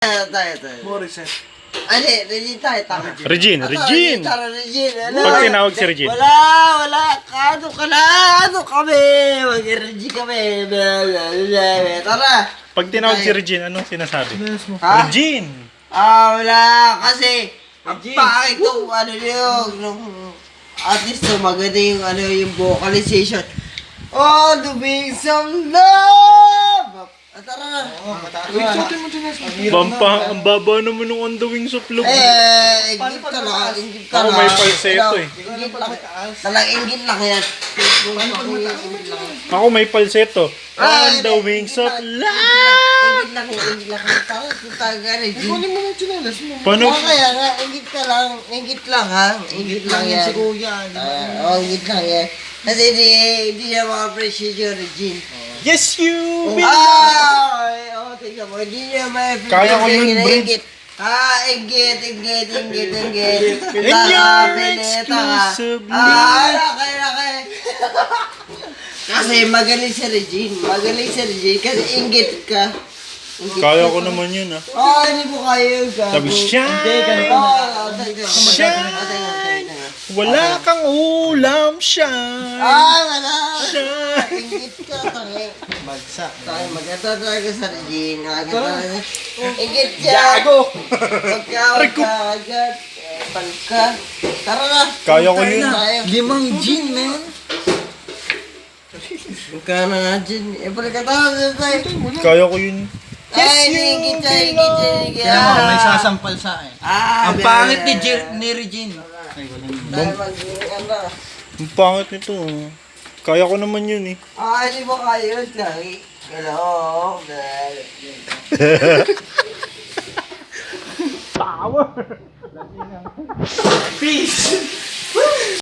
Tayo. Morissette. Ano, Regine tayo, tama. Regine. Regine. Pag tinawag si Regine. Wala. Ano ka na? Ano kami? Mag-Regine kami. Tara. Pag tinawag si Regine, anong sinasabi? Ha? Regine! Wala. Kasi, ang pangit nung ano nung artist to, maganda yung yung vocalization. Oh, the wings of love! Tara na. Suotin mo dyan. Ang baba naman ng On the Wings of Love. Ingit ka lang. Ako may falsetto eh. Ingit lang. Talang ingit lang yan. Ako may falsetto. On the Wings of Love! Ingit lang. Tara, Regine. Kunin mo yung chinelas mo. Paano? Kaya nga, ingit ka lang. Ingit lang ha. Ingit lang yan. Si kuya. Ingit lang yan. Kasi hindi niya ma-appreciate yung Regine. Yes, you! Tingnan mo, hindi niya ma-appreciate. Kaya ko yun, yung Brent. ingit. Ingit. And you're exclusively. Kaya. Kasi magaling si Regine. Kasi ingit ka. Kaya ko naman yun ah. Hindi mo kaya yung gago. Sabi, shine! Wala kang ulam, shine! Wala. Shine! Ingit ka, tangi. Bagsak. Maganda talaga sa Regine. Ingit siya. Gago! Pagkawag ka agad. Palka. Tara na. Kaya ko yun. Limang gin, man. Magkano nga dyan. Palka tayo. Kaya ko yun. Ingit siya. Kaya mo, may sasampal sa akin. Ang pangit ni Regine. Ang pangit nito. Kaya ko naman yun eh. Hindi mo kaya yun. Hello. Power! Peace!